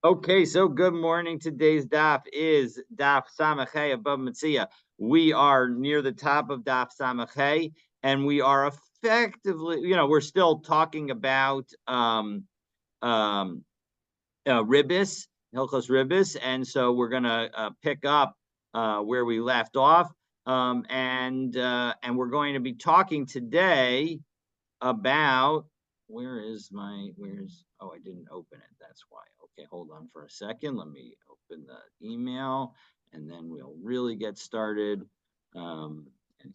Okay, so good morning. Today's daf is daf samachay above Metzia. We are near the top of daf samachay, and we are effectively, we're still talking about um, ribis, hilchos ribis, and so we're gonna pick up where we left off, and we're going to be talking today about where's oh, I didn't open it. That's why. Okay, hold on for a second. Let me open the email and then we'll really get started. And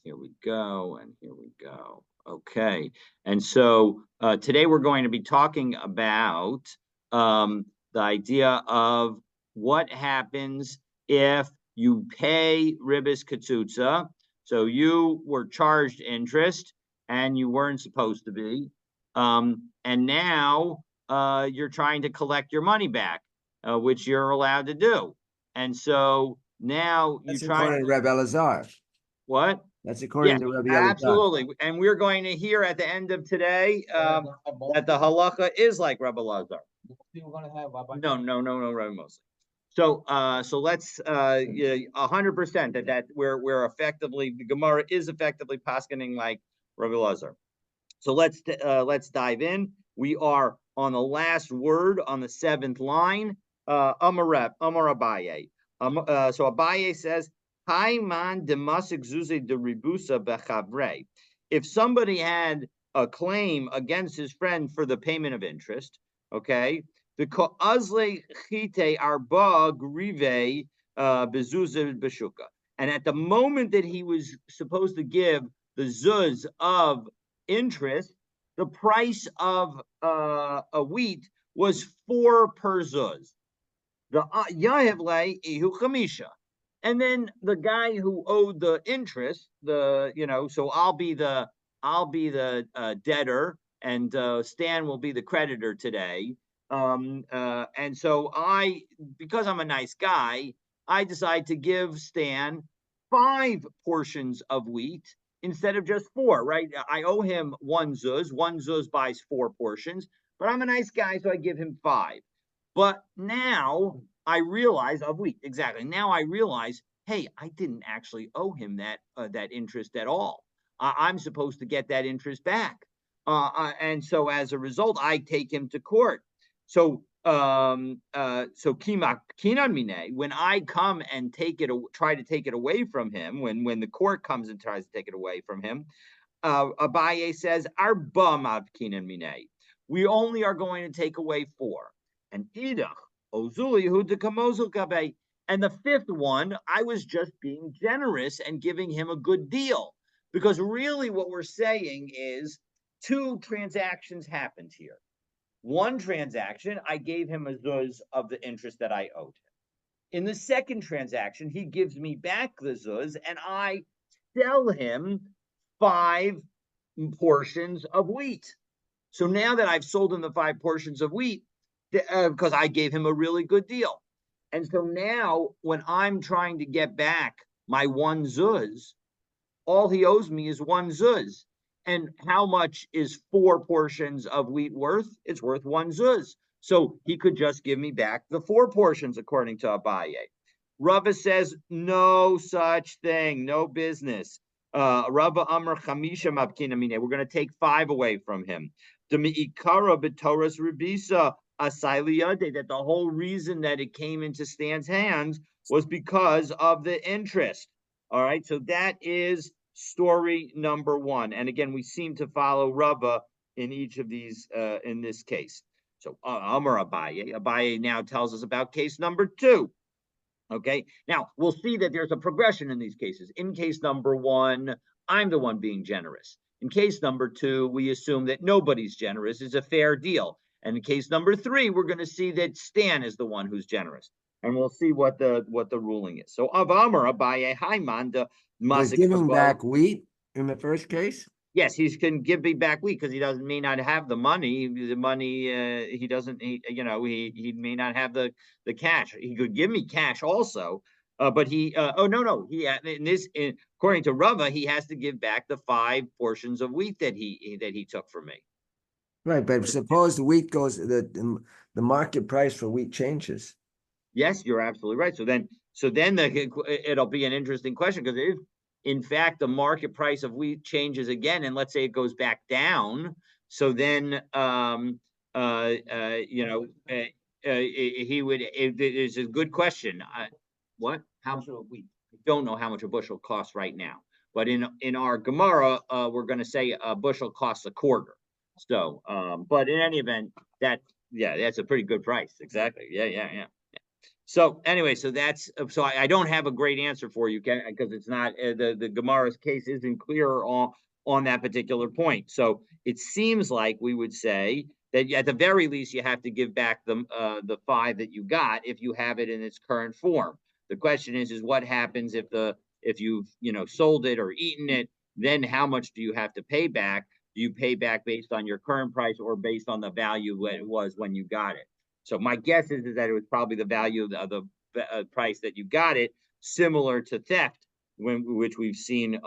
here we go, and here we go. Okay. And so today we're going to be talking about the idea of what happens if you pay ribis katsutza. So you were charged interest and you weren't supposed to be. And now you're trying to collect your money back, which you're allowed to do. And so now you That's try according to Reb Elazar. what? That's Yes, according to Rabbi Elazar. absolutely. And we're going to hear at the end of today that the halacha is like Rabbi Lazar. No, Rabbi Moshe. So let's 100% that we're effectively the Gemara is effectively paskening like Rabbi Lazar. So let's dive in. We are on the last word on the seventh line. Amar Abaye. So Abaye says, "Haiman demasik zuze de ribusa bechavre." If somebody had a claim against his friend for the payment of interest, okay, the koazle chite arba grive bezuza beshuka, and at the moment that he was supposed to give the zuz of interest, the price of a wheat was 4 per zuz. The Yahevle Ihu Chamisha. And then the guy who owed the interest, so I'll be the debtor, and Stan will be the creditor today. And so because I'm a nice guy, I decide to give Stan 5 portions of wheat instead of just 4. Right? I owe him 1 zuz. 1 zuz buys 4 portions, but I'm a nice guy, so I give him 5. But now I realize of wheat exactly. Now I realize, hey, I didn't actually owe him that interest at all. I'm supposed to get that interest back, and so as a result, I take him to court. So kima kinan mine, when I come and try to take it away from him, when the court comes and tries to take it away from him, Abaye says, arba mav kinan mine. We only are going to take away 4. And idach ozuli hu de kamozul kabe. And the 5th one, I was just being generous and giving him a good deal. Because really what we're saying is 2 transactions happened here. One transaction, I gave him a zuz of the interest that I owed him. In the second transaction, he gives me back the zuz and I sell him 5 portions of wheat. So now that I've sold him the 5 portions of wheat, because I gave him a really good deal. And so now when I'm trying to get back my 1 zuz, all he owes me is 1 zuz. And how much is 4 portions of wheat worth? It's worth 1 zuz. So he could just give me back the 4 portions, according to Abaye. Rava says, no such thing, no business. Rava Amar Chamisha Mabkina Mine. We're going to take 5 away from him. Ikara b'Torah's Rebisa Asailiyade, that the whole reason that it came into Stan's hands was because of the interest. All right, so that is story number 1. And again, we seem to follow Rava in each of these, in this case. So Amar Abaye. Abaye now tells us about case number 2. Okay, now we'll see that there's a progression in these cases. In case number 1, I'm the one being generous. In case number 2, we assume that nobody's generous. It's a fair deal. And in case number 3, we're going to see that Stan is the one who's generous. And we'll see what the ruling is. So Avamar Abaye Haimanda Was Masik. giving back wheat in the first case? Yes, he can give me back wheat because he may not have the money. The money he doesn't. He may not have the cash. He could give me cash also, but he. Oh no. According to Rava, he has to give back the 5 portions of wheat that he took from me. Right, but suppose the wheat goes, the market price for wheat changes. Yes, you're absolutely right. So then it'll be an interesting question, because if in fact the market price of wheat changes again, and let's say it goes back down, so then you know he would. It's a good question. What? How much of wheat? I don't know how much a bushel costs right now, but in our Gemara, we're going to say a bushel costs a quarter. So, but in any event, that's a pretty good price. Exactly. Yeah. So anyway, so I don't have a great answer for you, because it's not the Gemara's case isn't clear on that particular point. So it seems like we would say that at the very least you have to give back the 5 that you got if you have it in its current form. The question is what happens if you've sold it or eaten it? Then how much do you have to pay back? Do you pay back based on your current price or based on the value it was when you got it? So my guess is that it was probably the value of the price that you got it, similar to theft, which we've seen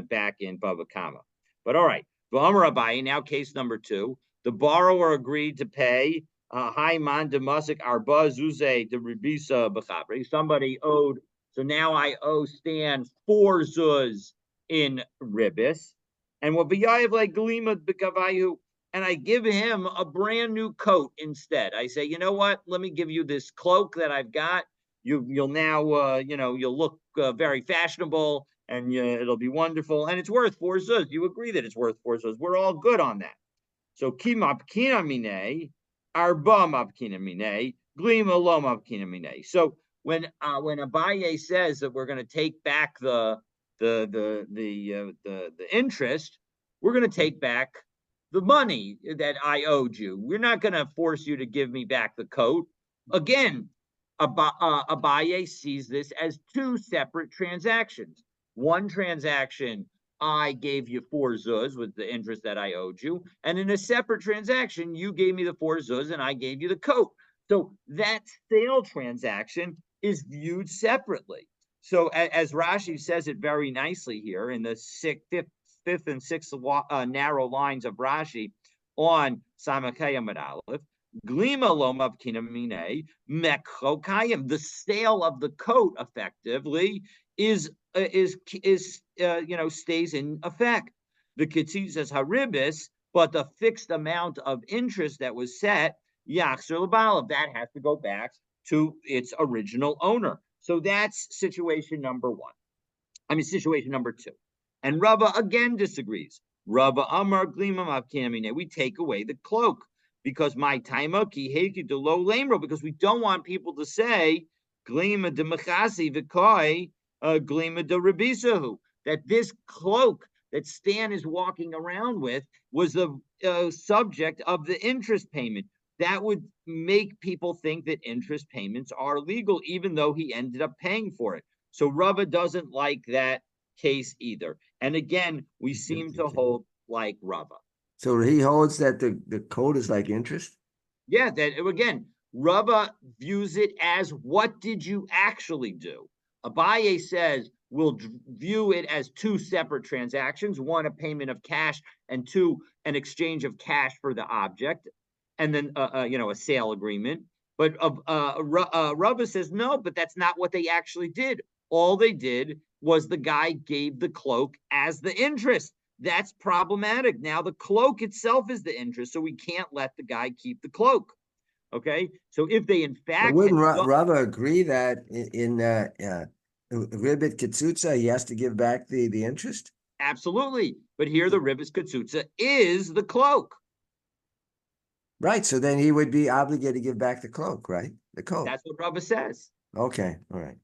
back in Bava Kama. But all right, V'amar Abaye, now case number 2. The borrower agreed to pay Haiman Demusik Arba Zuze de Ribisa B'chabri. Somebody owed, so now I owe Stan 4 zuz in ribis, and what B'yayev like Galima B'Kavayu, and I give him a brand new coat instead. I say, you know what? Let me give you this cloak that I've got. You'll now, you'll look very fashionable, and it'll be wonderful. And it's worth 4 zuz. You agree that it's worth 4 zuz. We're all good on that. So ki mapkina mine, arba mapkina mine, glima lo mapkina mine. So when Abaye says that we're going to take back the interest, we're going to take back the money that I owed you. We're not going to force you to give me back the coat. Again, Abaye sees this as 2 separate transactions. One transaction, I gave you 4 zuz with the interest that I owed you. And in a separate transaction, you gave me the 4 zuz and I gave you the coat. So that sale transaction is viewed separately. So as Rashi says it very nicely here in the fifth and sixth narrow lines of Rashi on Samakaya Aleph, Glima Loma Kinamine Mekho Kayim. The sale of the coat effectively is stays in effect. The Ketzit says Haribis, but the fixed amount of interest that was set, Yachzer Labalav, that has to go back to its original owner. So that's situation number 1. Situation number 2. And Rava again disagrees. Rava Amar Glima Mavkinamine. We take away the cloak because my taima ki heki de lo lamro, because we don't want people to say Glima de Machasi Vikoi Glima de Rabisahu, that this cloak that Stan is walking around with was the subject of the interest payment. That would make people think that interest payments are legal, even though he ended up paying for it. So Rava doesn't like that case either. And again, we seem to hold like Rava. So he holds that the coat is like interest? Yeah, that again, Rava views it as, what did you actually do? Abaye says we'll view it as 2 separate transactions, 1 a payment of cash, and 2 an exchange of cash for the object, and then a sale agreement. But Rava says no, but that's not what they actually did. All they did was the guy gave the cloak as the interest. That's problematic. Now the cloak itself is the interest, so we can't let the guy keep the cloak. Okay, so if they in fact, but wouldn't Rava agree that in Ribbit Kitsutsa he has to give back the interest? Absolutely, but here the Ribbit Kitsutsa is the cloak. Right, so then he would be obligated to give back the cloak, right? The coat. That's what Rava says. Okay, all right.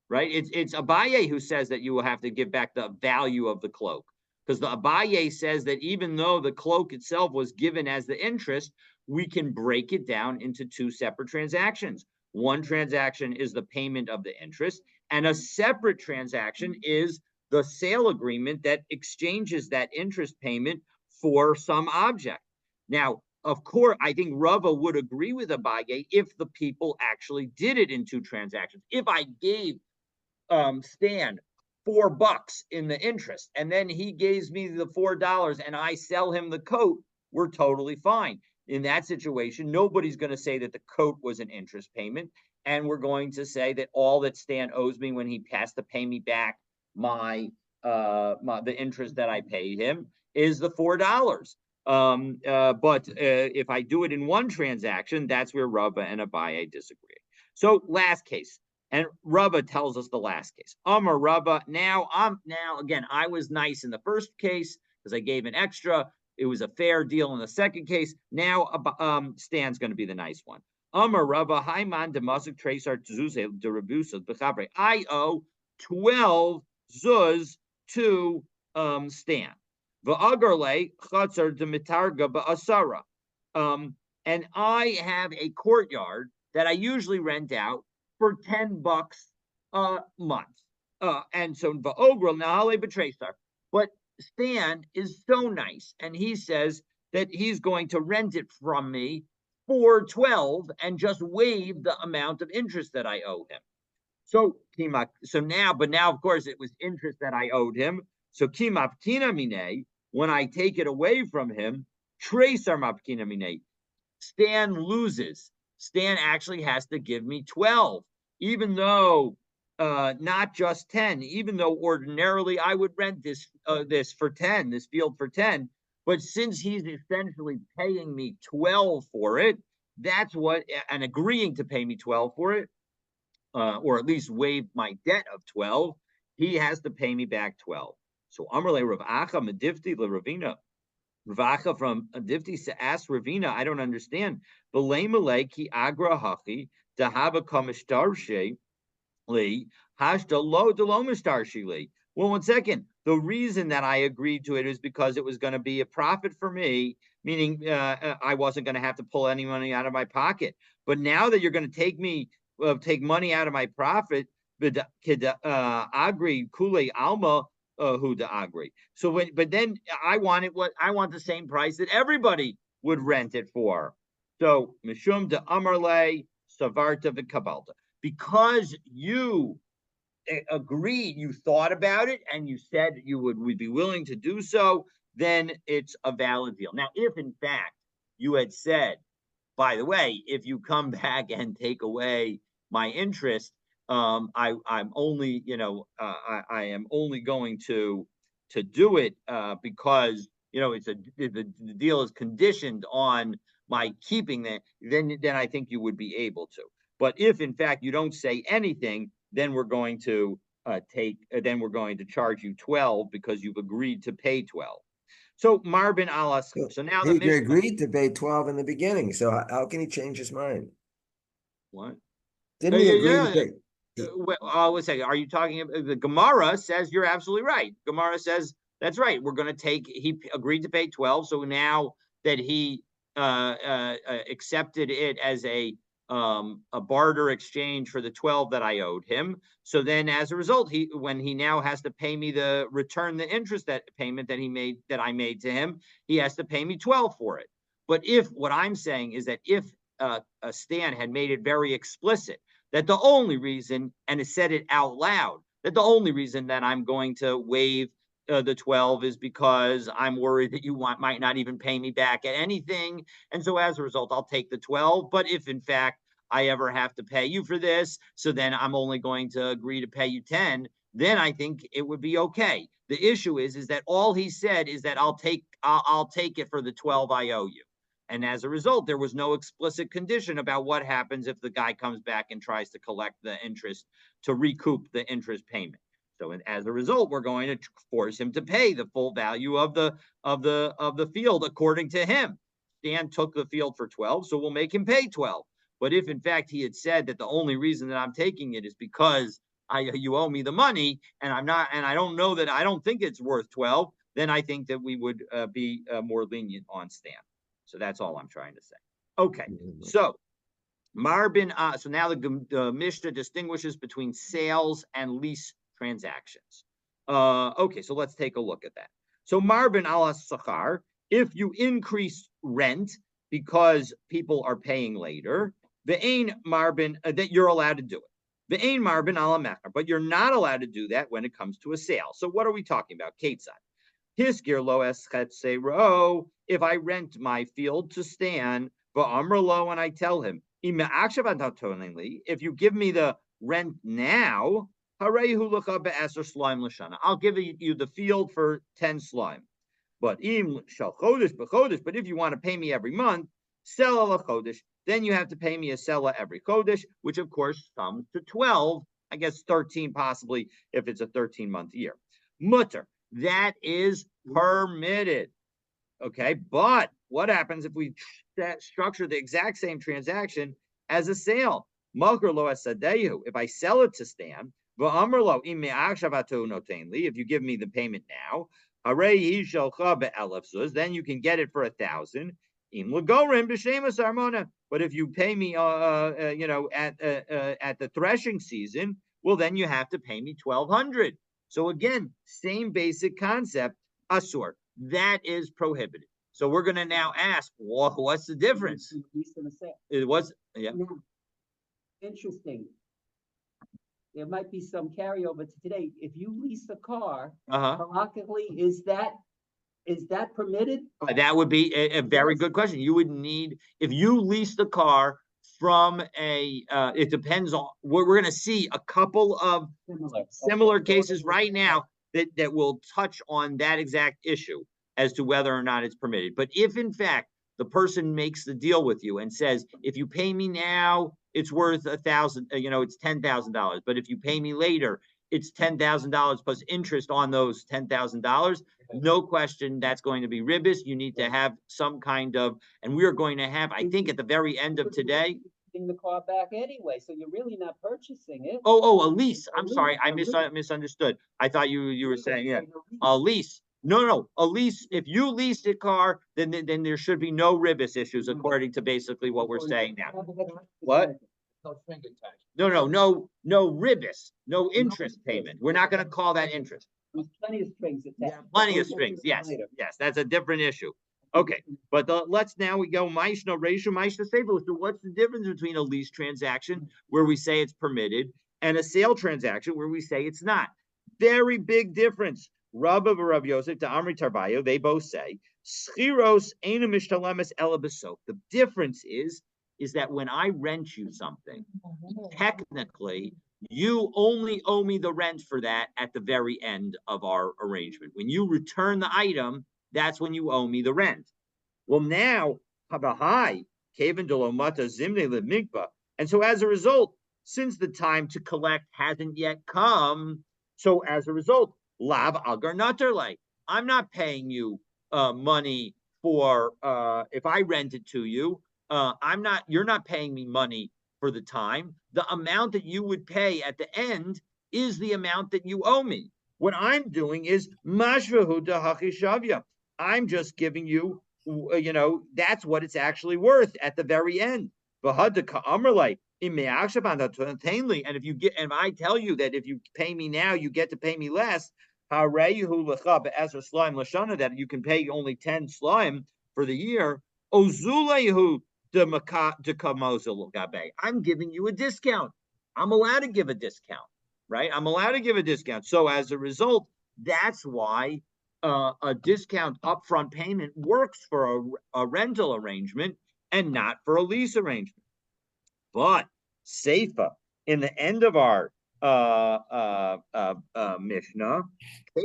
Right, it's Abaye who says that you will have to give back the value of the cloak, because the Abaye says that even though the cloak itself was given as the interest, we can break it down into 2 separate transactions. One transaction is the payment of the interest, and a separate transaction is the sale agreement that exchanges that interest payment for some object. Now, of course, I think Rava would agree with Abaye if the people actually did it in 2 transactions. If I gave Stan $4 in the interest, and then he gives me the $4 and I sell him the coat, we're totally fine. In that situation, nobody's going to say that the coat was an interest payment. And we're going to say that all that Stan owes me when he has to pay me back the interest that I paid him is the $4. But if I do it in one transaction, that's where Rava and Abaye disagree. So last case, and Rava tells us the last case. Amar Rava. Now again, I was nice in the first case because I gave an extra. It was a fair deal in the second case. Now Stan's going to be the nice one. Amar Rava Haiman Demasuk Tracer Zuze de Rebusas Bechabre. I owe 12 zuz to Stan. V'agarle chatzar de mitarga ba'asara. And I have a courtyard that I usually rent out for $10 a month. And so va'ogrel nahale b'tresar. But Stan is so nice, and he says that he's going to rent it from me for 12 and just waive the amount of interest that I owe him. So now, of course, it was interest that I owed him. So kimapkina mine, when I take it away from him, tracer mapkina mine, Stan loses. Stan actually has to give me 12, even though not just 10, even though ordinarily I would rent this for 10, this field for 10. But since he's essentially paying me 12 for it, and agreeing to pay me 12 for it, or at least waive my debt of 12, he has to pay me back 12. So Amrle Rav Acha Medifti Le Ravina. Rav Acha from Difti asked Ravina, I don't understand. Belay ki agra hachi dahava kamishtarshe li hashda lo delomishtarshi li. Well, 1 second. The reason that I agreed to it is because it was going to be a profit for me, meaning I wasn't going to have to pull any money out of my pocket. But now that you're going to take money out of my profit, agri kule alma huda agri. But then I want the same price that everybody would rent it for. So mishum de amarle savarta v'kabalta, because you agreed, you thought about it, and you said you would be willing to do so, then it's a valid deal. Now, if in fact you had said, by the way, if you come back and take away my interest, I'm only, I am only going to do it because the deal is conditioned on my keeping that. Then I think you would be able to. But if in fact you don't say anything, then we're going to charge you 12 because you've agreed to pay 12. So Marbin alas. So now he agreed to pay 12 in the beginning. So how can he change his mind? What? Didn't he agree to pay? Well, let's say, are you talking about the Gemara says you're absolutely right. Gemara says that's right. We're going to he agreed to pay 12. So now that he accepted it as a barter exchange for the 12 that I owed him. So then as a result, when he now has to pay me return the interest payment that I made to him, he has to pay me 12 for it. But what I'm saying is that if Stan had made it very explicit that the only reason, and it said it out loud, that the only reason that I'm going to waive the 12 is because I'm worried that you might not even pay me back at anything. And so as a result, I'll take the 12. But if in fact I ever have to pay you for this, so then I'm only going to agree to pay you 10, then I think it would be okay. The issue is that all he said is that I'll take it for the 12 I owe you. And as a result, there was no explicit condition about what happens if the guy comes back and tries to collect the interest to recoup the interest payment. So as a result, we're going to force him to pay the full value of the field according to him. Stan took the field for 12, so we'll make him pay 12. But if in fact he had said that the only reason that I'm taking it is because you owe me the money, and I don't think it's worth 12, then I think that we would be more lenient on Stan. So that's all I'm trying to say. Okay, so Marbin. So now the Mishnah distinguishes between sales and lease transactions. Okay, so let's take a look at that. So Marbin ala sachar, if you increase rent because people are paying later, ve'ein marbin, that you're allowed to do it. Ve'ein marbin ala mechar, but you're not allowed to do that when it comes to a sale. So what are we talking about? Ketzad. Hiskir lo eschet ro. If I rent my field to stand, lo, and I tell him, if you give me the rent now, I'll give you the field for 10 slime. But if you want to pay me every month, sell a chodesh, then you have to pay me a sella every chodesh, which of course comes to 12, I guess 13 possibly if it's a 13-month year. Mutter, that is permitted. Okay, but what happens if we structure the exact same transaction as a sale? If I sell it to Stan, if you give me the payment now, then you can get it for 1,000. But if you pay me, at the threshing season, well, then you have to pay me 1,200. So again, same basic concept. Asur, that is prohibited. So we're going to now ask, what's the difference? It was, yeah. Interesting. There might be some carryover to today. If you lease a car, practically, is that permitted? That would be a very good question. You would need, if you lease the car from it depends on, we're going to see a couple of similar cases right now that will touch on that exact issue as to whether or not it's permitted. But if in fact the person makes the deal with you and says, if you pay me now, it's worth 1,000, it's $10,000. But if you pay me later, it's $10,000 plus interest on those $10,000. No question, that's going to be ribis. You need to have some kind of, and we are going to have, I think, at the very end of today. The car back anyway, so you're really not purchasing it. A lease. I'm sorry, I misunderstood. I thought you were saying, yeah, a lease. No, a lease. If you leased a car, then there should be no ribis issues according to basically what we're saying now. What? No ribis, no interest payment. We're not going to call that interest. There's plenty of strings attached. Plenty of strings. Yes, that's a different issue. Okay, but let's now we go Maishna Ratio Maishna Sefer. So what's the difference between a lease transaction where we say it's permitted and a sale transaction where we say it's not? Very big difference. Rabba Rav Yosef to Amri Tarbayo, they both say Schiros Eina Mishtalemes Ela B'Sof. The difference is that when I rent you something, technically you only owe me the rent for that at the very end of our arrangement. When you return the item, that's when you owe me the rent. Well, now, and so as a result, since the time to collect hasn't yet come, so as a result, lav agar naterle, I'm not paying you money for if I rent it to you. You're not paying me money for the time. The amount that you would pay at the end is the amount that you owe me. What I'm doing is mashvahu dahachishavya. I'm just giving you, that's what it's actually worth at the very end. And if I tell you that if you pay me now, you get to pay me less, that you can pay only 10 slime for the year. I'm giving you a discount. I'm allowed to give a discount, right? I'm allowed to give a discount. So as a result, that's why a discount upfront payment works for a rental arrangement and not for a lease arrangement. But Seifa, in the end of our Mishnah,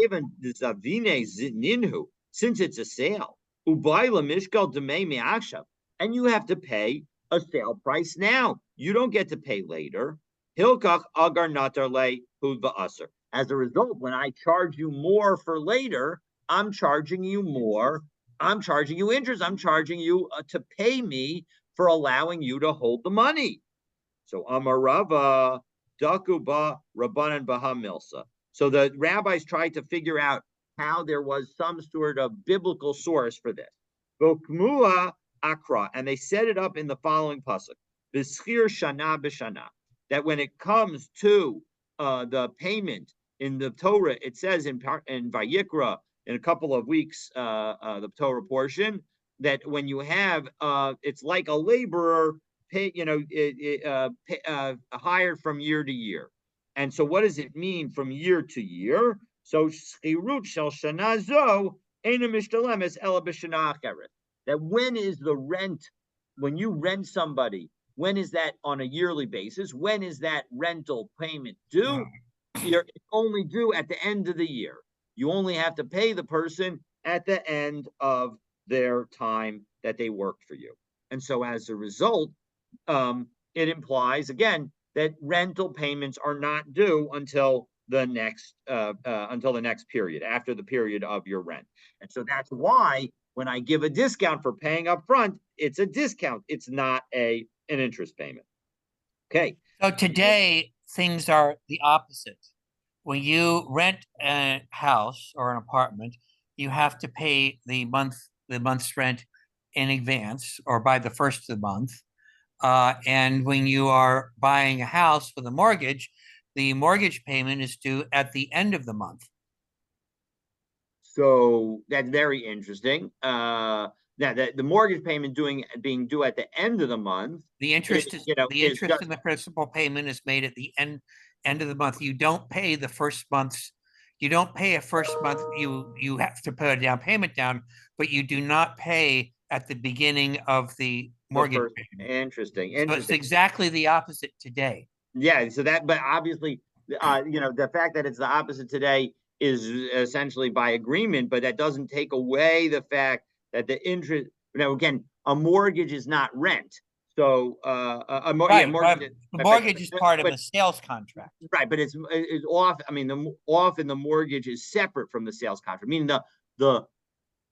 even Zavine Ninhu, since it's a sale, Ubayla Mishkal Demei Me'akshav, and you have to pay a sale price now. You don't get to pay later. Hilkach Agar Natarle Hudva Aser. As a result, when I charge you more for later, I'm charging you more. I'm charging you interest. I'm charging you to pay me for allowing you to hold the money. So Amarava Dakuba Rabbanan Baha Milsa. So the rabbis tried to figure out how there was some sort of biblical source for this. Vokmua Akra, and they set it up in the following pasuk: B'schir Shana B'Shana. That when it comes to the payment in the Torah, it says in Vayikra in a couple of weeks, the Torah portion, that when you have, it's like a laborer hired from year to year. And so what does it mean from year to year? So Schirut Shel Shana Zo That when is the rent, when you rent somebody, when is that on a yearly basis? When is that rental payment due? You're only due at the end of the year. You only have to pay the person at the end of their time that they worked for you. And so as a result, it implies again that rental payments are not due until the next period, after the period of your rent. And so that's why when I give a discount for paying up front, it's a discount. It's not an interest payment. Okay. So today things are the opposite. When you rent a house or an apartment, you have to pay the month's rent in advance or by the first of the month. And when you are buying a house with a mortgage, the mortgage payment is due at the end of the month. So that's very interesting. Now the mortgage payment being due at the end of the month. The interest is, the interest in the principal payment is made at the end of the month. You don't pay the first month's. You don't pay a first month. You have to put a down payment down, but you do not pay at the beginning of the mortgage payment. Interesting. So it's exactly the opposite today. Yeah. So that, but obviously, the fact that it's the opposite today is essentially by agreement, but that doesn't take away the fact that the interest. Now, again, a mortgage is not rent. So the mortgage is part of a sales contract, right? But it's off. I mean, often the mortgage is separate from the sales contract, meaning the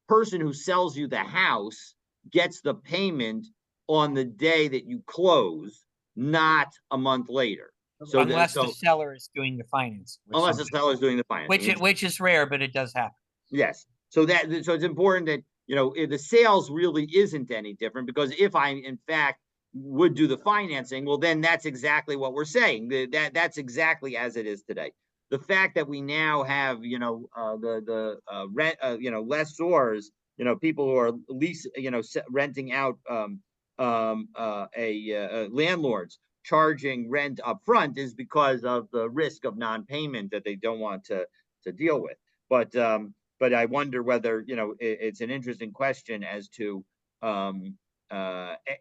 person who sells you the house gets the payment on the day that you close, not a month later. So unless the seller is doing the finance, unless the seller is doing the finance, which is rare, but it does happen. Yes. So it's important that the sales really isn't any different, because if I in fact would do the financing, well, then that's exactly what we're saying. That's exactly as it is today. The fact that we now have lessors, people who are renting out landlords charging rent up front is because of the risk of non-payment that they don't want to deal with. But I wonder whether it's an interesting question as to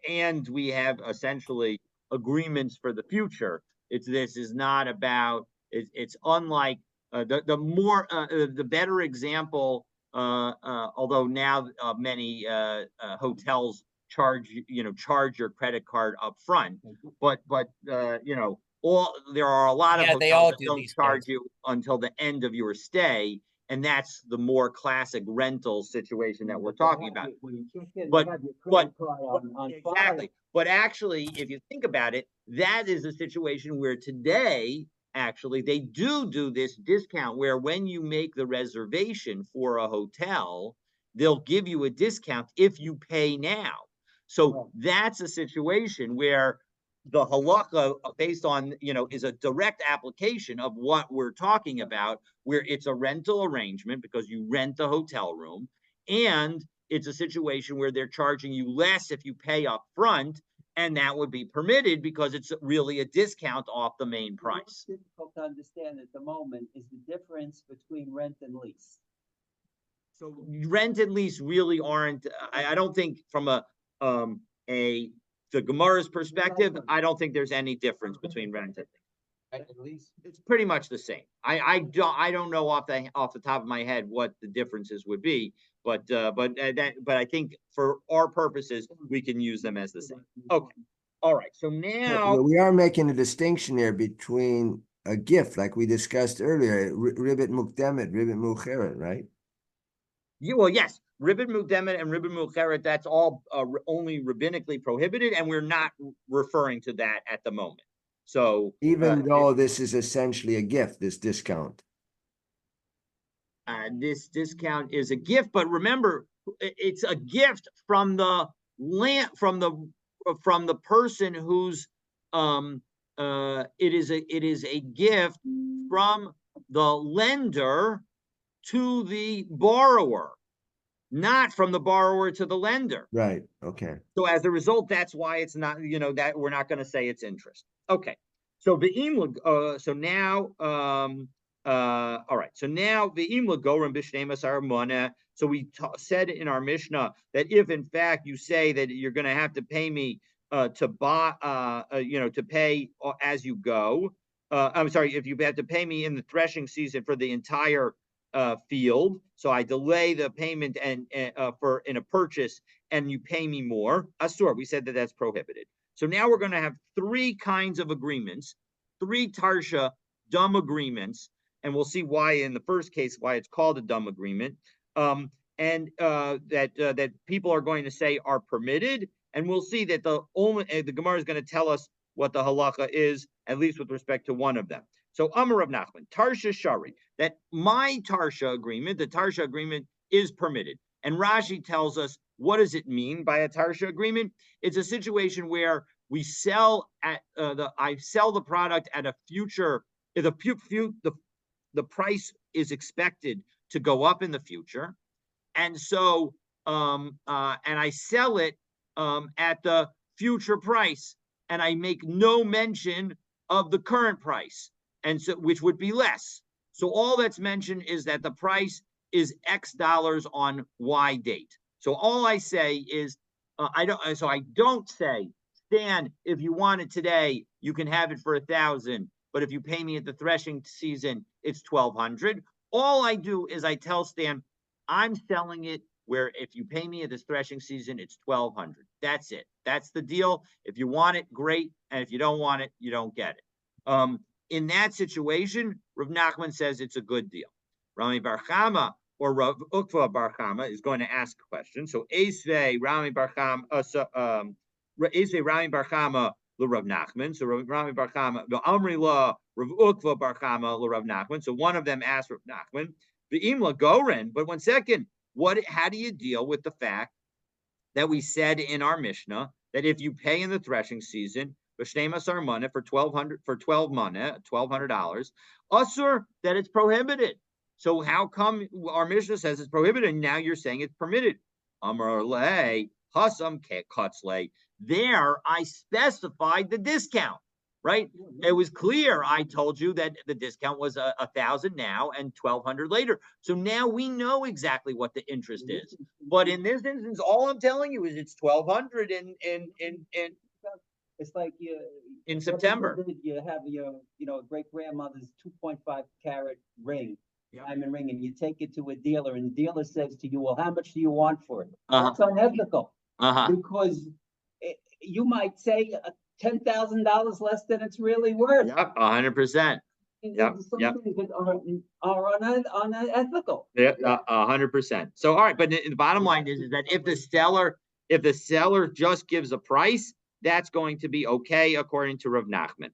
and we have essentially agreements for the future. This is not about it's unlike the better example. Although now many hotels charge your credit card up front, but there are a lot of hotels that don't charge you until the end of your stay. And that's the more classic rental situation that we're talking about. Exactly. But actually, if you think about it, that is a situation where today, actually, they do this discount where when you make the reservation for a hotel, they'll give you a discount if you pay now. So that's a situation where the halakha based on, is a direct application of what we're talking about, where it's a rental arrangement because you rent the hotel room, and it's a situation where they're charging you less if you pay up front, and that would be permitted because it's really a discount off the main price. What's difficult to understand at the moment is the difference between rent and lease. So rent and lease really aren't, I don't think from the Gemara's perspective, I don't think there's any difference between rent and lease. It's pretty much the same. I don't know off the top of my head what the differences would be, but I think for our purposes we can use them as the same. Okay. All right. So now we are making a distinction here between a gift, like we discussed earlier, ribbit mukdemet, ribbit mucheret, right? Well, yes. Ribbit mukdemet and ribbit mucheret, that's all only rabbinically prohibited, and we're not referring to that at the moment. So even though this is essentially a gift, this discount. This discount is a gift, but remember, it's a gift from the from the person who's it is a gift from the lender to the borrower, not from the borrower to the lender. Right. Okay. So as a result, that's why it's not, that we're not going to say it's interest. Okay. So so now all right. So now the gorim b'shnei masar mona So we said in our Mishnah that if in fact you say that you're going to have to pay me to buy, to pay as you go. I'm sorry, if you have to pay me in the threshing season for the entire field, so I delay the payment and for in a purchase, and you pay me more. Asur, we said that that's prohibited. So now we're going to have three kinds of agreements, three tarsha dumb agreements, and we'll see why in the first case why it's called a dumb agreement. That people are going to say are permitted, and we'll see that the Gemara is going to tell us what the halacha is, at least with respect to one of them. So Amar Rav Nachman, Tarsha Shari, that my Tarsha agreement, the Tarsha agreement is permitted. And Rashi tells us, what does it mean by a Tarsha agreement? It's a situation where we sell at I sell the product at a future, the price is expected to go up in the future. And so, and I sell it at the future price, and I make no mention of the current price, and so which would be less. So all that's mentioned is that the price is X dollars on Y date. So all I say is I don't say, Stan, if you want it today, you can have it for 1,000, but if you pay me at the threshing season, it's 1,200. All I do is I tell Stan, I'm selling it where if you pay me at this threshing season, it's 1,200. That's it. That's the deal. If you want it, great. And if you don't want it, you don't get it. In that situation, Rav Nachman says it's a good deal. Rami Bar Chama or Rav Ukva Bar Chama is going to ask a question. So Esvei Rami Bar Chama, Esvei Rami Bar Chama Rav Nachman. So Rami Bar Chama, the Amri La Rav Ukva Bar Chama Rav Nachman. So one of them asked Rav Nachman, the Imla Goren. But 1 second, how do you deal with the fact that we said in our Mishnah that if you pay in the threshing season, B'shneimas Armana for 12 mana, $1,200, Asur, that it's prohibited. So how come our Mishnah says it's prohibited and now you're saying it's permitted? Amar lei hasam katzlei. There I specified the discount, right? It was clear. I told you that the discount was 1,000 now and 1,200 later. So now we know exactly what the interest is. But in this instance, all I'm telling you is it's 1,200 in it's like in September. You have your great grandmother's 2.5 carat ring, diamond ring, and you take it to a dealer, and the dealer says to you, "Well, how much do you want for it?" That's unethical because you might say $10,000 less than it's really worth. Yep, 100%. Yep. That are unethical. Yeah, 100%. So all right, but the bottom line is that if the seller just gives a price, that's going to be okay according to Rav Nachman.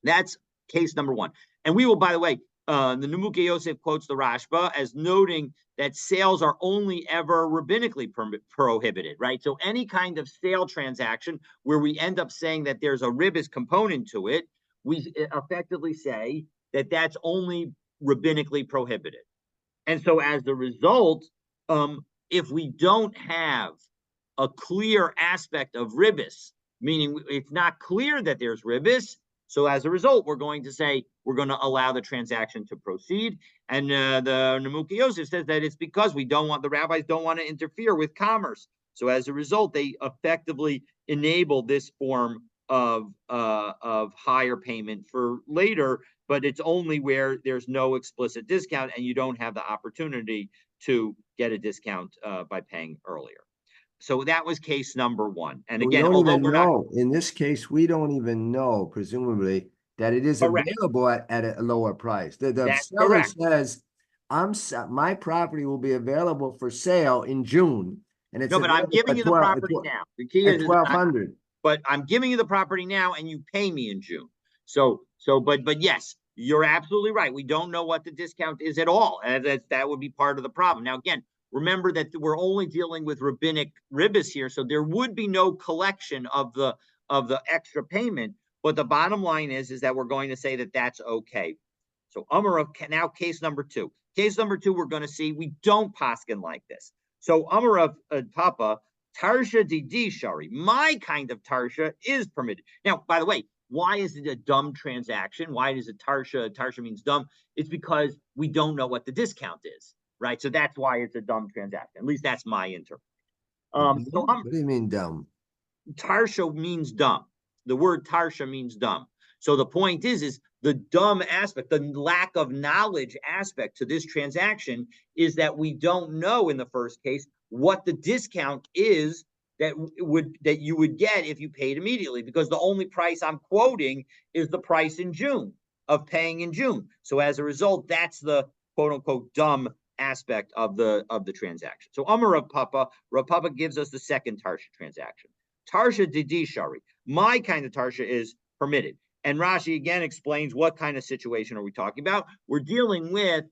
That's case number one. And we will, by the way, the Nemuke Yosef quotes the Rashba as noting that sales are only ever rabbinically prohibited, right? So any kind of sale transaction where we end up saying that there's a ribbis component to it, we effectively say that that's only rabbinically prohibited. And so as a result, if we don't have a clear aspect of ribbis, meaning it's not clear that there's ribbis, so as a result, we're going to say we're going to allow the transaction to proceed. And the Nemuke Yosef says that it's because the rabbis don't want to interfere with commerce. So as a result, they effectively enable this form of higher payment for later, but it's only where there's no explicit discount and you don't have the opportunity to get a discount by paying earlier. So that was case number one. And again, in this case, we don't even know, presumably, that it is available at a lower price. The seller says, my property will be available for sale in June. And it's but I'm giving you the property now. The key is 1,200. But I'm giving you the property now and you pay me in June. But yes, you're absolutely right. We don't know what the discount is at all. And that would be part of the problem. Now, again, remember that we're only dealing with rabbinic ribbis here, so there would be no collection of the extra payment. But the bottom line is that we're going to say that that's okay. So Amar, now case number two. Case number two, we're going to see we don't paskin like this. So Amar of Papa, Tarsha Didi Shari, my kind of Tarsha is permitted. Now, by the way, why is it a dumb transaction? Why is it Tarsha? Tarsha means dumb. It's because we don't know what the discount is. right? So that's why it's a dumb transaction. At least that's my interpretation. So what do you mean dumb? Tarsha means dumb. The word tarsha means dumb. So the point is the dumb aspect, the lack of knowledge aspect to this transaction is that we don't know in the first case what the discount is that you would get if you paid immediately, because the only price I'm quoting is the price in June of paying in June. So as a result, that's the quote unquote dumb aspect of the transaction. So Amar Rav Papa gives us the second tarsha transaction. Tarsha didi shari. My kind of tarsha is permitted. And Rashi again explains what kind of situation are we talking about. We're dealing with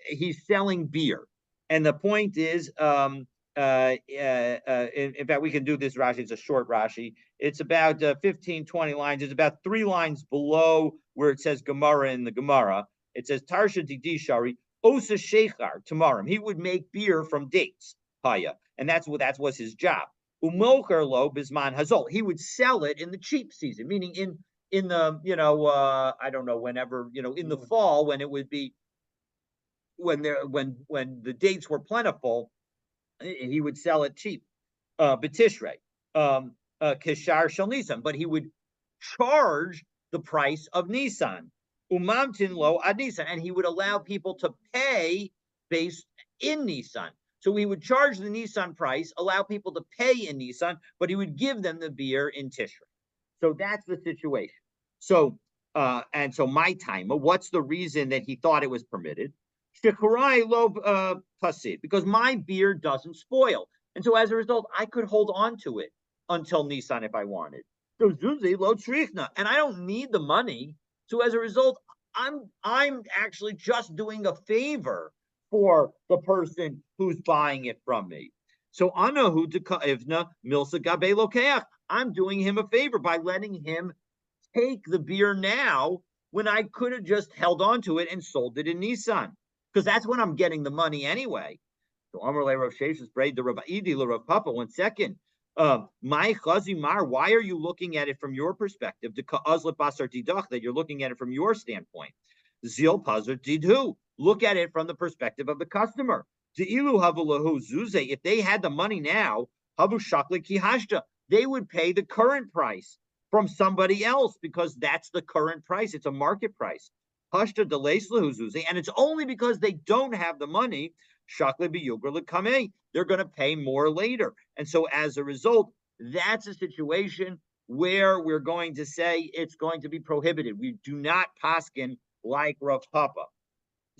he's selling beer, and the point is, in fact, we can do this Rashi. It's a short Rashi. It's about 15, 20 lines. It's about 3 lines below where it says Gemara in the Gemara. It says Tarsha didi shari osa shechar tamarim. He would make beer from dates, haya, and that was his job. Umocher lo bisman hazol. He would sell it in the cheap season, meaning in the I don't know, whenever, in the fall, when it would be when the dates were plentiful, he would sell it cheap. Betishrei, kishar shel Nisan, but he would charge the price of Nisan. Umamtin lo ad Nisan, and he would allow people to pay based in Nisan. So he would charge the Nissan price, allow people to pay in Nissan, but he would give them the beer in Tishrei. So that's the situation. So, and so my timer, what's the reason that he thought it was permitted? Because my beer doesn't spoil. And so as a result, I could hold on to it until Nissan if I wanted. So Zuzi lo trichna, and I don't need the money. So as a result, I'm actually just doing a favor for the person who's buying it from me. So anahu deka'ivna milsa gabe lokeach. I'm doing him a favor by letting him take the beer now when I could have just held on to it and sold it in Nissan, because that's when I'm getting the money anyway. So Amar le Rav Sheshes braid the Rav Idi le Rav Papa. 1 second. My chazimar, why are you looking at it from your perspective? That you're looking at it from your standpoint. Zil pazar didhu. Look at it from the perspective of the customer. If they had the money now, they would pay the current price from somebody else, because that's the current price. It's a market price. And it's only because they don't have the money, they're going to pay more later. And so as a result, that's a situation where we're going to say it's going to be prohibited. We do not paskin like Rav Papa.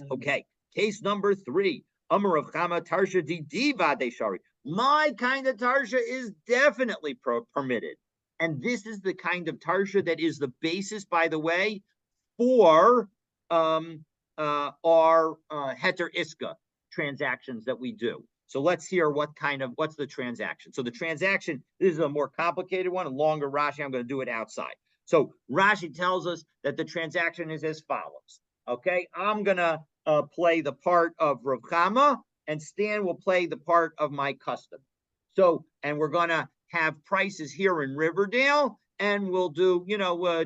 Okay, case number 3. Amar Rav Chama tarsha didi vade shari. My kind of tarsha is definitely permitted. And this is the kind of tarsha that is the basis, by the way, for our heter iska transactions that we do. So let's hear what's the transaction. So the transaction, this is a more complicated one, a longer Rashi. I'm going to do it outside. So Rashi tells us that the transaction is as follows. Okay, I'm going to play the part of Rav Chama, and Stan will play the part of my customer. So, and we're going to have prices here in Riverdale, and we'll do,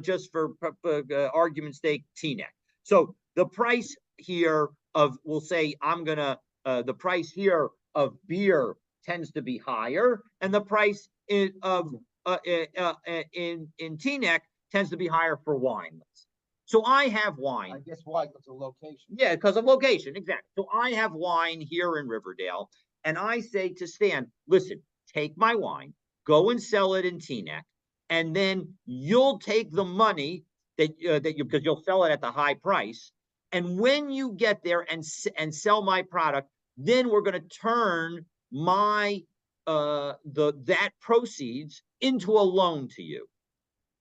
just for argument's sake, Teaneck. So the price here we'll say the price here of beer tends to be higher, and the price in Teaneck tends to be higher for wine. So I have wine. I guess why? Because of location. Yeah, because of location, exactly. So I have wine here in Riverdale, and I say to Stan, listen, take my wine, go and sell it in Teaneck, and then you'll take the money because you'll sell it at the high price. And when you get there and sell my product, then we're going to turn my that proceeds into a loan to you.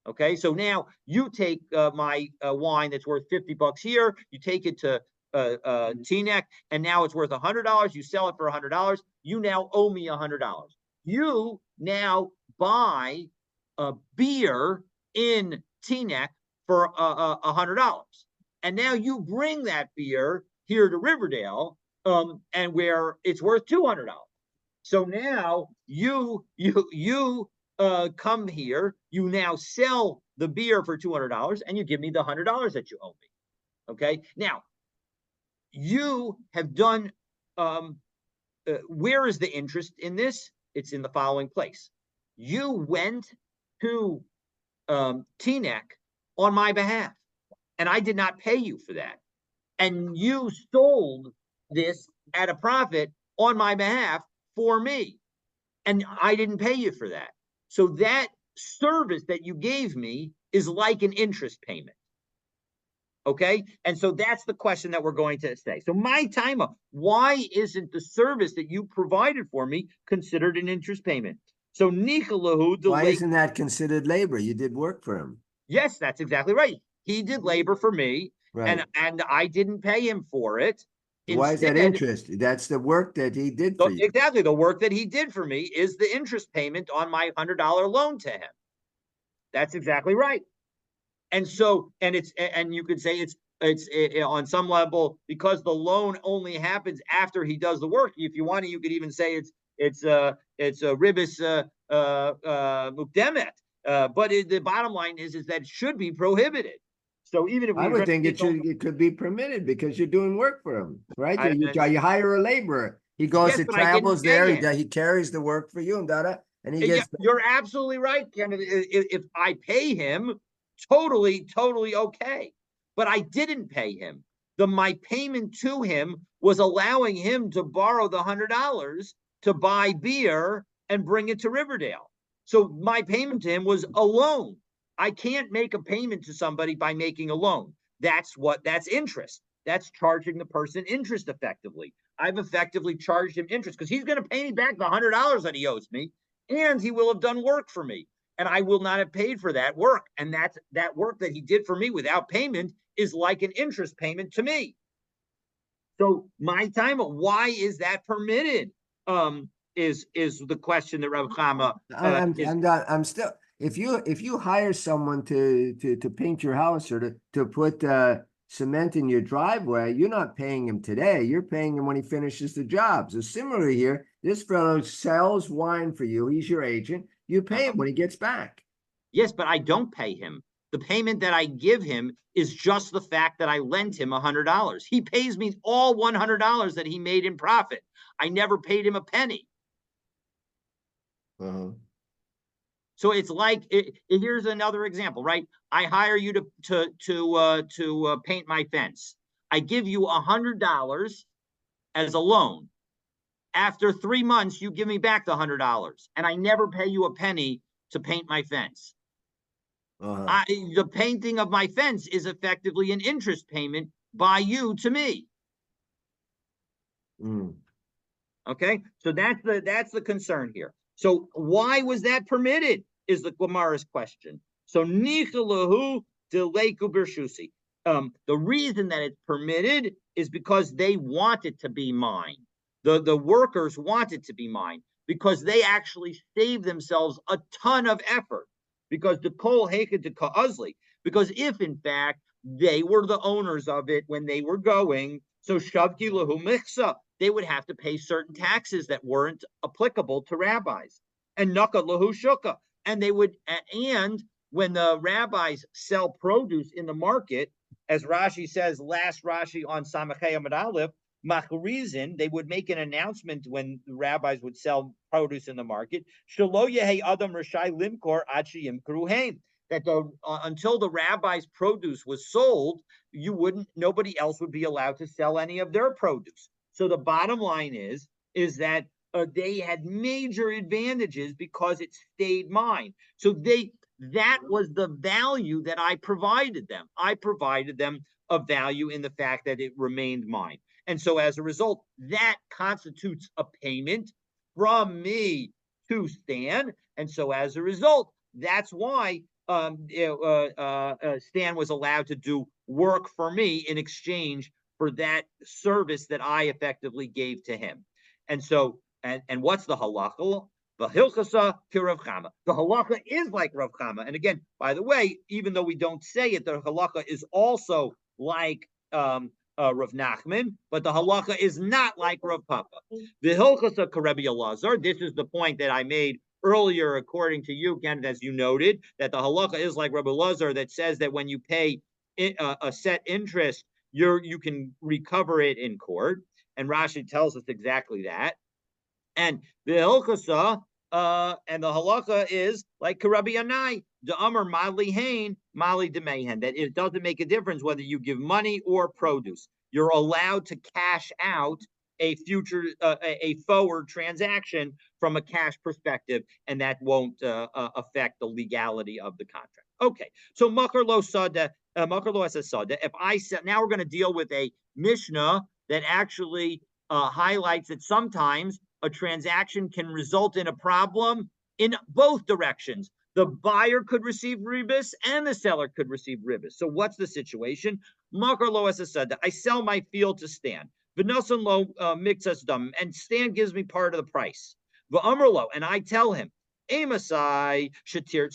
Okay, so now you take my wine that's worth $50 here, you take it to Teaneck, and now it's worth $100. You sell it for $100. You now owe me $100. You now buy a beer in Teaneck for $100, and now you bring that beer here to Riverdale, and where it's worth $200. So now you come here, you now sell the beer for $200, and you give me the $100 that you owe me. Okay, now you have done, where is the interest in this? It's in the following place. You went to Teaneck on my behalf, and I did not pay you for that. And you sold this at a profit on my behalf for me, and I didn't pay you for that. So that service that you gave me is like an interest payment. Okay. And so that's the question that we're going to say. So my timer, why isn't the service that you provided for me considered an interest payment? So Nikalahu, why isn't that considered labor? You did work for him. Yes, that's exactly right. He did labor for me, right, and I didn't pay him for it. Why is that interest? That's the work that he did for you. Exactly. The work that he did for me is the interest payment on my $100 loan to him. That's exactly right. And so, and you could say it's on some level, because the loan only happens after he does the work. If you want to, you could even say it's a ribis mukdemet. But the bottom line is that it should be prohibited. So even if I would think it could be permitted because you're doing work for him, right? You hire a laborer. He goes, yes, travels there. He carries the work for you, and he gets. You're absolutely right, Ken. If I pay him, totally okay. But I didn't pay him. My payment to him was allowing him to borrow the $100 to buy beer and bring it to Riverdale. So my payment to him was a loan. I can't make a payment to somebody by making a loan. That's interest. That's charging the person interest effectively. I've effectively charged him interest because he's going to pay me back the $100 that he owes me, and he will have done work for me, and I will not have paid for that work. And that work that he did for me without payment is like an interest payment to me. So my time, why is that permitted? Is the question that Rav Chama I'm still. If you hire someone to paint your house or to put cement in your driveway, you're not paying him today. You're paying him when he finishes the job. So similarly here, this fellow sells wine for you. He's your agent. You pay him when he gets back. Yes, but I don't pay him. The payment that I give him is just the fact that I lent him $100. He pays me all $100 that he made in profit. I never paid him a penny. So it's like here's another example, right? I hire you to paint my fence. I give you $100 as a loan. After 3 months, you give me back the $100, and I never pay you a penny to paint my fence. The painting of my fence is effectively an interest payment by you to me. Okay, so that's the concern here. So why was that permitted is the Gemara's question. So nichalahu deleiku birshusi. The reason that it's permitted is because they want it to be mine. The workers want it to be mine because they actually save themselves a ton of effort. Because the kol heked to ka'azli. Because if in fact they were the owners of it when they were going, so shavki lahu michsa, they would have to pay certain taxes that weren't applicable to rabbis. And naka lahu shuka. And they would, and when the rabbis sell produce in the market, as Rashi says, last Rashi on Samachei Amud Aleph, Machrizin, they would make an announcement when the rabbis would sell produce in the market, Shelo Yehei Adam Rashai Limkor Ad Sheyimkru Heim, that until the rabbi's produce was sold, nobody else would be allowed to sell any of their produce. So the bottom line is that they had major advantages because it stayed mine. So that was the value that I provided them. I provided them a value in the fact that it remained mine. And so as a result, that constitutes a payment from me to Stan. And so as a result, that's why Stan was allowed to do work for me in exchange for that service that I effectively gave to him. And so, and what's the halacha? The hilchasa to Rav Chama. The halacha is like Rav Chama. And again, by the way, even though we don't say it, the halacha is also like Rav Nachman, but the halacha is not like Rav Papa. The hilchasa to Rabbi Elazar. This is the point that I made earlier, according to you, Ken, as you noted, that the halacha is like Rabbi Elazar, that says that when you pay a set interest, you can recover it in court. And Rashi tells us exactly that. And the hilchasa, and the halacha is like Karabi Anai, the Amar Mali Hain, Mali Demehen, that it doesn't make a difference whether you give money or produce. You're allowed to cash out a future, a forward transaction from a cash perspective, and that won't affect the legality of the contract. Okay, so Makar Lo Sada, Makar Lo Sada. If I said, now we're going to deal with a Mishnah that actually highlights that sometimes a transaction can result in a problem in both directions. The buyer could receive ribis and the seller could receive ribis. So what's the situation? Makar lo esasada. I sell my field to Stan. V'nosan lo mixas dam, and Stan gives me part of the price. V'amar lo, and I tell him, Amasai shatir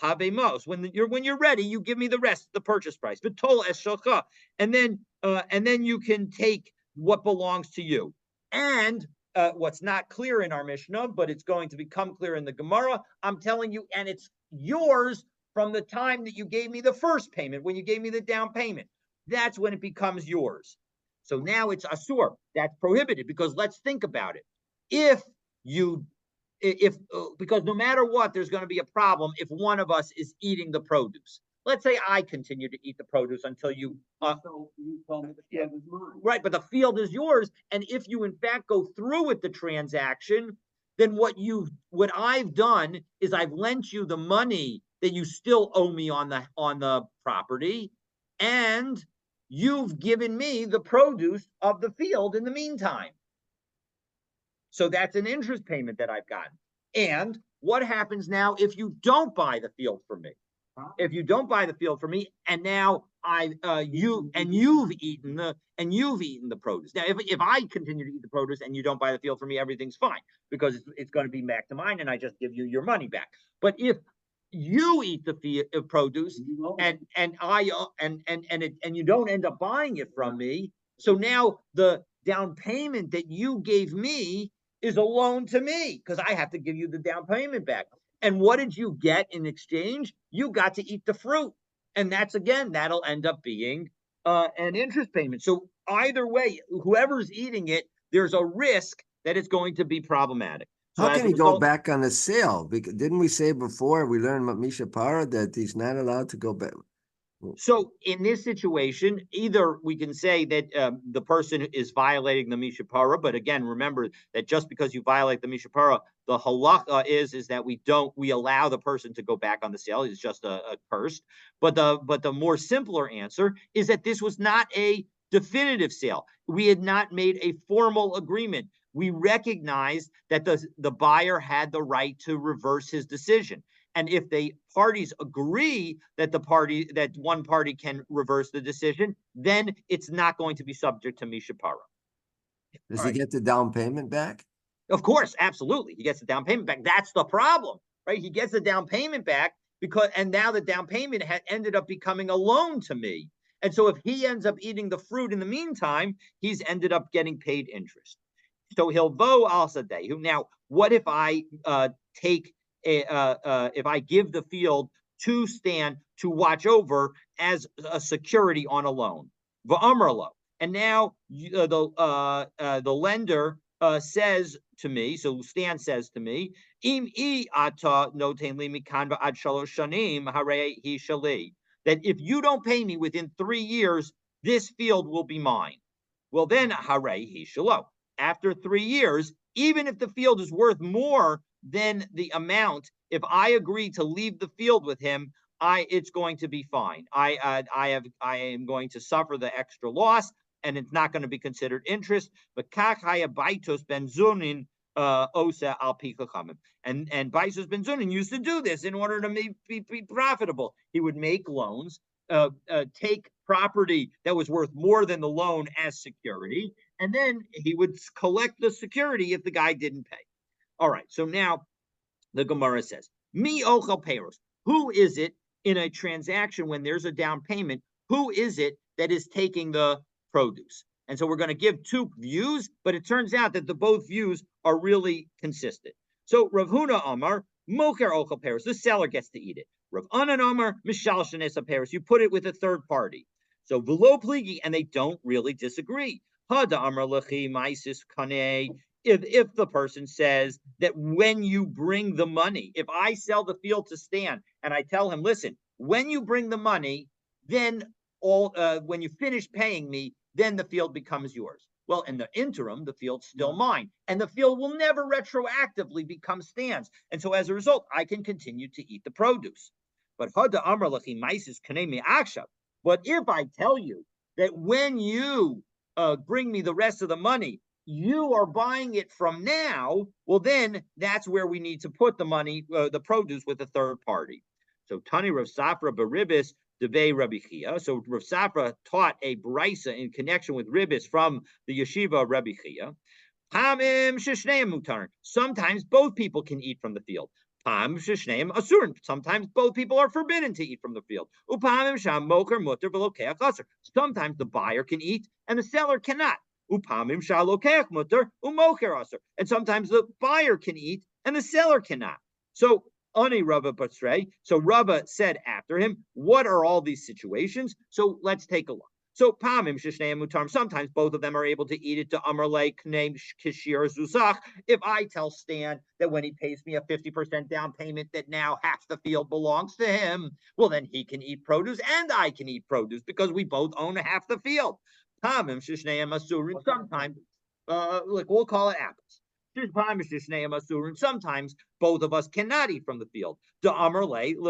habemos. When you're ready, you give me the rest, the purchase price. V'tol es shalcha, and then you can take what belongs to you. And what's not clear in our Mishnah, but it's going to become clear in the Gemara, I'm telling you, and it's yours from the time that you gave me the first payment, when you gave me the down payment. That's when it becomes yours. So now it's asur. That's prohibited, because let's think about it. Because no matter what, there's going to be a problem if one of us is eating the produce. Let's say I continue to eat the produce until you. So you told me the field is mine. Right, but the field is yours, and if you in fact go through with the transaction, then what I've done is I've lent you the money that you still owe me on the property, and you've given me the produce of the field in the meantime. So that's an interest payment that I've gotten. And what happens now if you don't buy the field from me? If you don't buy the field from me, and now you've eaten the produce. Now, if I continue to eat the produce and you don't buy the field from me, everything's fine, because it's going to be back to mine, and I just give you your money back. But if you eat the produce and you don't end up buying it from me, so now the down payment that you gave me is a loan to me, because I have to give you the down payment back. And what did you get in exchange? You got to eat the fruit. And that'll end up being an interest payment. So either way, whoever's eating it, there's a risk that it's going to be problematic. So how can he go back on the sale? Because didn't we say before, we learned about Mishapara, that he's not allowed to go back? So in this situation, either we can say that the person is violating the Mishapara, but again, remember that just because you violate the Mishapara, the halacha is that we allow the person to go back on the sale. It's just a cursed. But the more simpler answer is that this was not a definitive sale. We had not made a formal agreement. We recognized that the buyer had the right to reverse his decision. And if the parties agree that one party can reverse the decision, then it's not going to be subject to Mishapara. Does he get the down payment back? Of course, absolutely. He gets the down payment back. That's the problem, right? He gets the down payment back and now the down payment had ended up becoming a loan to me. And so if he ends up eating the fruit in the meantime, he's ended up getting paid interest. So he'll vote also day. Now, what if I if I give the field to Stan to watch over as a security on a loan, v'amrlo, and now the lender says to me, so Stan says to me, im I ata noten li mikan ad shalosh shanim harei hi shali, that if you don't pay me within 3 years, this field will be mine. Well, then harei hi shalo. After 3 years, even if the field is worth more than the amount, if I agree to leave the field with him, it's going to be fine. I am going to suffer the extra loss, and it's not going to be considered interest. But kachaya baitos benzunin osa al pikachamim, and baitos benzunin used to do this in order to be profitable. He would make loans, take property that was worth more than the loan as security, and then he would collect the security if the guy didn't pay. All right, so now the Gemara says, Mi ochel peiros. Who is it in a transaction when there's a down payment? Who is it that is taking the produce? And so we're going to give two views, but it turns out that both views are really consistent. So Rav Huna Amar, mocher ochel peiros. The seller gets to eat it. Rav Anan Amar, mishal shenesa peiros. You put it with a third party. So velo pligi, and they don't really disagree. Hada amar lechi maisis kane. If the person says that when you bring the money, if I sell the field to Stan and I tell him, listen, when you bring the money, then when you finish paying me, then the field becomes yours. Well, in the interim, the field's still mine, and the field will never retroactively become Stan's. And so as a result, I can continue to eat the produce. But if I tell you that when you bring me the rest of the money, you are buying it from now, well, then that's where we need to put the money, the produce, with a third party. So Tani Rav Safra Baribis Debei Rabbi Chia. So Rav Safra taught a brisa in connection with Ribis from the yeshiva of Rabbi Chia. Sometimes both people can eat from the field. Sometimes both people are forbidden to eat from the field. Sometimes the buyer can eat and the seller cannot. And sometimes the buyer can eat and the seller cannot. So Ani Rava Basrei. So Rava said after him, what are all these situations? So let's take a look. So Pamim Shishneim Mutarm, sometimes both of them are able to eat it to Amarle Kneim Kishir Zuzach. If I tell Stan that when he pays me a 50% down payment, that now half the field belongs to him, well, then he can eat produce and I can eat produce because we both own half the field. Pamim Shishneim Asurim, sometimes, look, we'll call it apples. Sometimes both of us cannot eat from the field. Because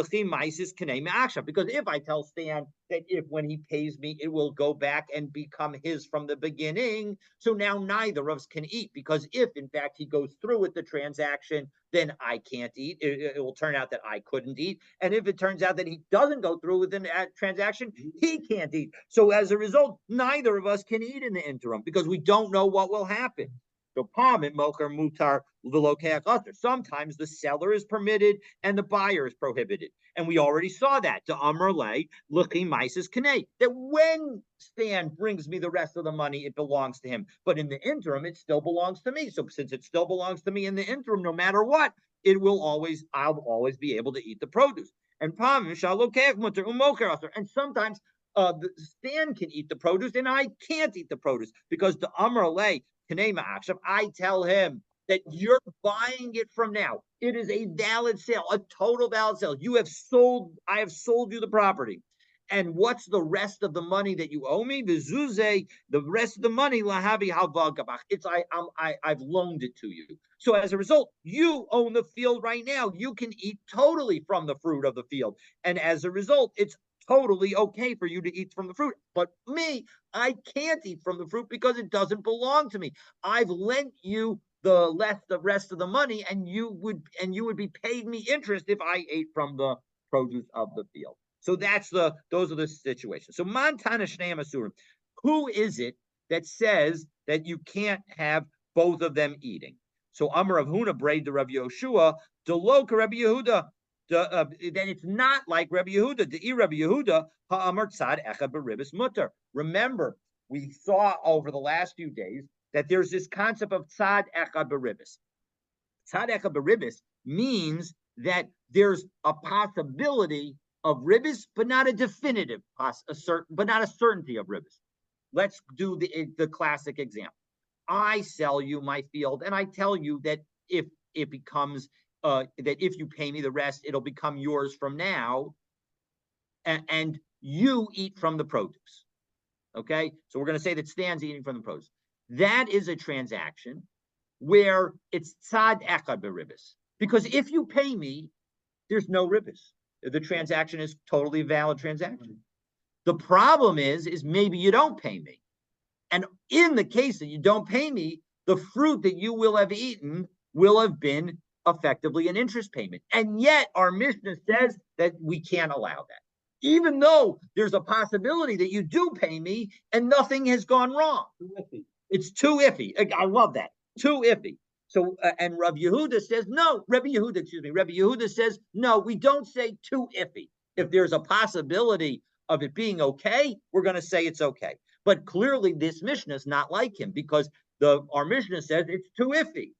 if I tell Stan that if when he pays me, it will go back and become his from the beginning, so now neither of us can eat. Because if in fact he goes through with the transaction, then I can't eat. It will turn out that I couldn't eat. And if it turns out that he doesn't go through with the transaction, he can't eat. So as a result, neither of us can eat in the interim because we don't know what will happen. So sometimes the seller is permitted and the buyer is prohibited. And we already saw that to Amrle, looking Mises Kane, that when Stan brings me the rest of the money, it belongs to him. But in the interim, it still belongs to me. So since it still belongs to me in the interim, no matter what, I'll always be able to eat the produce. And sometimes the Stan can eat the produce and I can't eat the produce because the Amrle, I tell him that you're buying it from now. It is a valid sale, a total valid sale. I have sold you the property. And what's the rest of the money that you owe me? The rest of the money, I've loaned it to you. So as a result, you own the field right now. You can eat totally from the fruit of the field. And as a result, it's totally okay for you to eat from the fruit. But me, I can't eat from the fruit because it doesn't belong to me. I've lent you the rest of the money, and you would be paid me interest if I ate from the produce of the field. So those are the situations. So Montana Shneim Asurim, who is it that says that you can't have both of them eating? So Amar of Huna braid the Rabbi Yoshua, Deloka Rabbi Yehuda. Then it's not like Rabbi Yehuda. The Rabbi Yehuda ha'amar tzad echad beribis mutter. Remember, we saw over the last few days that there's this concept of tzad echad beribis. Tzad echad beribis means that there's a possibility of ribis, but not a definitive, but not a certainty of ribis. Let's do the classic example. I sell you my field, and I tell you that if it becomes that if you pay me the rest, it'll become yours from now, and you eat from the produce. Okay, so we're going to say that Stan's eating from the produce. That is a transaction where it's tzad echad beribis, because if you pay me, there's no ribis. The transaction is totally valid transaction. The problem is maybe you don't pay me, and in the case that you don't pay me, the fruit that you will have eaten will have been effectively an interest payment. And yet our Mishnah says that we can't allow that. Even though there's a possibility that you do pay me and nothing has gone wrong. It's too iffy. I love that. Too iffy. So, and Rabbi Yehuda says, no, Rabbi Yehuda says, no, we don't say too iffy. If there's a possibility of it being okay, we're going to say it's okay. But clearly this Mishnah is not like him because our Mishnah says it's too iffy.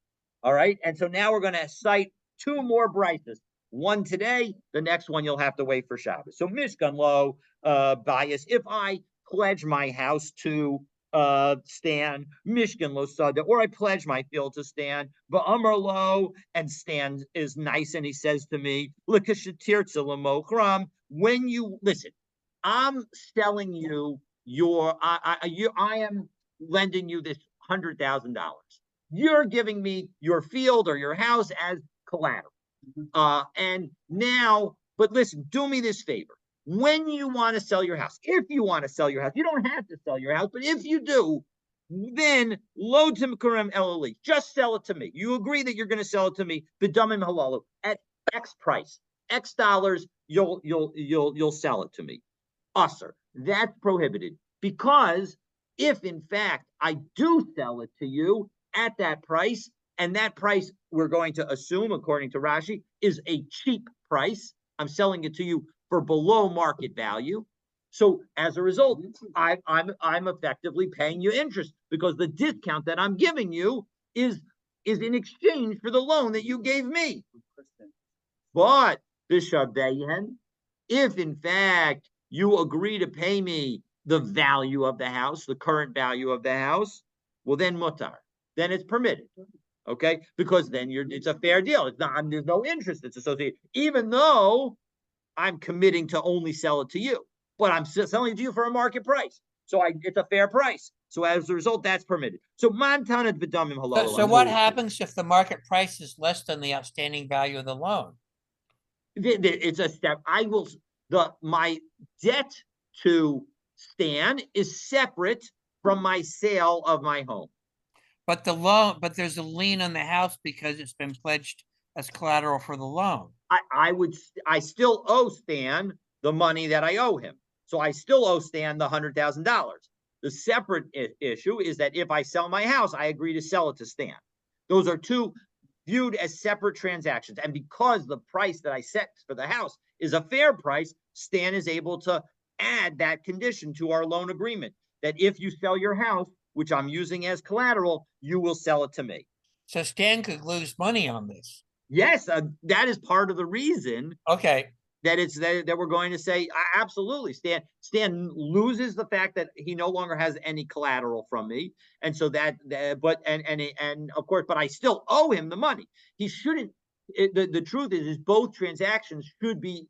All right. And so now we're going to cite two more brises. One today, the next one you'll have to wait for Shabbos. So Mishkan Lo bias. If I pledge my house to Stan Mishkan Losada, or I pledge my field to Stan, but Amar Lo, and Stan is nice and he says to me, when you listen, I'm selling you I am lending you this $100,000. You're giving me your field or your house as collateral. And now, but listen, do me this favor. When you want to sell your house, if you want to sell your house, you don't have to sell your house, but if you do, then load to Karem Elali. Just sell it to me. You agree that you're going to sell it to me, b'damim halalu, at X price, X dollars. You'll sell it to me. Usser. That's prohibited, because if in fact I do sell it to you at that price, and that price we're going to assume, according to Rashi, is a cheap price, I'm selling it to you for below market value. So as a result, I'm effectively paying you interest, because the discount that I'm giving you is in exchange for the loan that you gave me. But Bishabeyan, if in fact you agree to pay me the value of the house, the current value of the house, well then mutar, then it's permitted. Okay, because then it's a fair deal. It's not, there's no interest that's associated, even though I'm committing to only sell it to you, but I'm selling it to you for a market price. So it's a fair price. So as a result, that's permitted. So mantanat v'damim halal. So what happens if the market price is less than the outstanding value of the loan? It's a step. My debt to Stan is separate from my sale of my home. But there's a lien on the house because it's been pledged as collateral for the loan. I still owe Stan the money that I owe him. So I still owe Stan the $100,000. The separate issue is that if I sell my house, I agree to sell it to Stan. Those are two viewed as separate transactions. And because the price that I set for the house is a fair price, Stan is able to add that condition to our loan agreement, that if you sell your house, which I'm using as collateral, you will sell it to me. So Stan could lose money on this. Yes, that is part of the reason. Okay. That we're going to say absolutely. Stan loses the fact that he no longer has any collateral from me, and so and of course, but I still owe him the money. He shouldn't. The truth is both transactions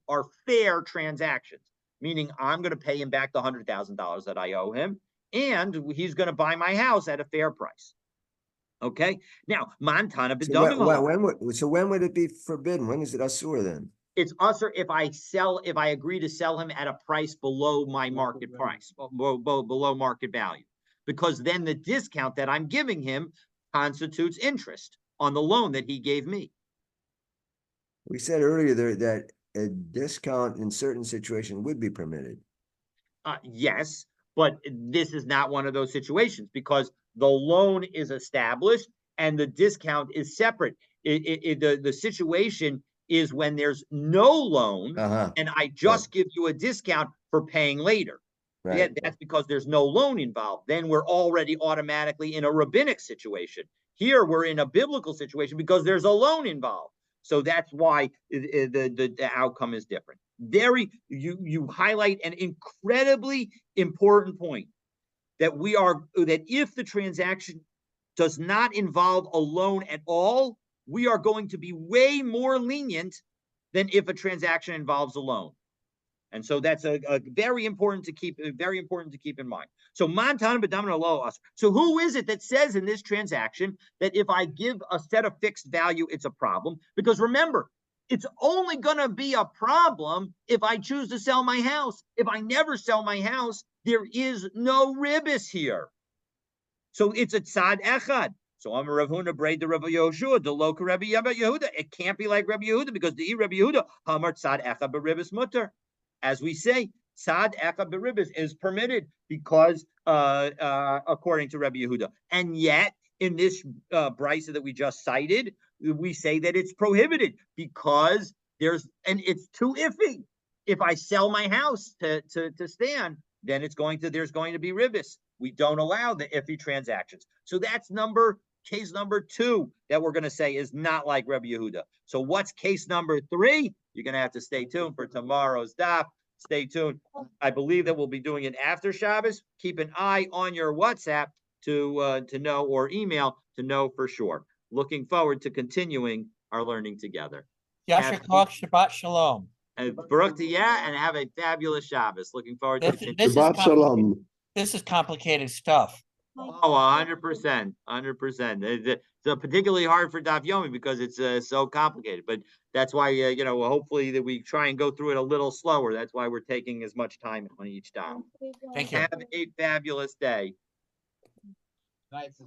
are fair transactions, meaning I'm going to pay him back the $100,000 that I owe him, and he's going to buy my house at a fair price. Okay. Now, Montana. So when would it be forbidden? When is it asur then? It's usher if I agree to sell him at a price below my market price, below market value, because then the discount that I'm giving him constitutes interest on the loan that he gave me. We said earlier that a discount in certain situations would be permitted. Yes, but this is not one of those situations, because the loan is established and the discount is separate. The situation is when there's no loan and I just give you a discount for paying later. Right. Yeah, that's because there's no loan involved. Then we're already automatically in a rabbinic situation. Here we're in a biblical situation because there's a loan involved. So that's why the outcome is different. You highlight an incredibly important point, that if the transaction does not involve a loan at all, we are going to be way more lenient than if a transaction involves a loan. And so that's a very important to keep in mind. So Montana b'damin lo. So who is it that says in this transaction that if I give a set of fixed value, it's a problem? Because remember, it's only going to be a problem if I choose to sell my house. If I never sell my house, there is no ribis here. So it's a tzad echad. So I'm a Rav Huna braid the Rabbi Yehoshua, the local Rabbi Yehuda. It can't be like Rabbi Yehuda, because the Rabbi Yehuda hamar tzad echad beribis mutter. As we say, tzad echad beribis is permitted because according to Rabbi Yehuda. And yet in this brisa that we just cited, we say that it's prohibited because it's too iffy. If I sell my house to Stan, then there's going to be ribis. We don't allow the iffy transactions. So that's case number 2 that we're going to say is not like Rabbi Yehuda. So what's case number 3? You're going to have to stay tuned for tomorrow's daf. stay tuned. I believe that we'll be doing it after Shabbos. Keep an eye on your WhatsApp to know, or email to know for sure. Looking forward to continuing our learning together. Yasher Koach, Shabbat Shalom. Baruch Tiyah, and have a fabulous Shabbos. Looking forward to This is complicated stuff. Oh, 100%, 100%. It's particularly hard for Daf Yomi because it's so complicated. But that's why hopefully that we try and go through it a little slower. That's why we're taking as much time on each Daf. Thank you. Have a fabulous day. Right, so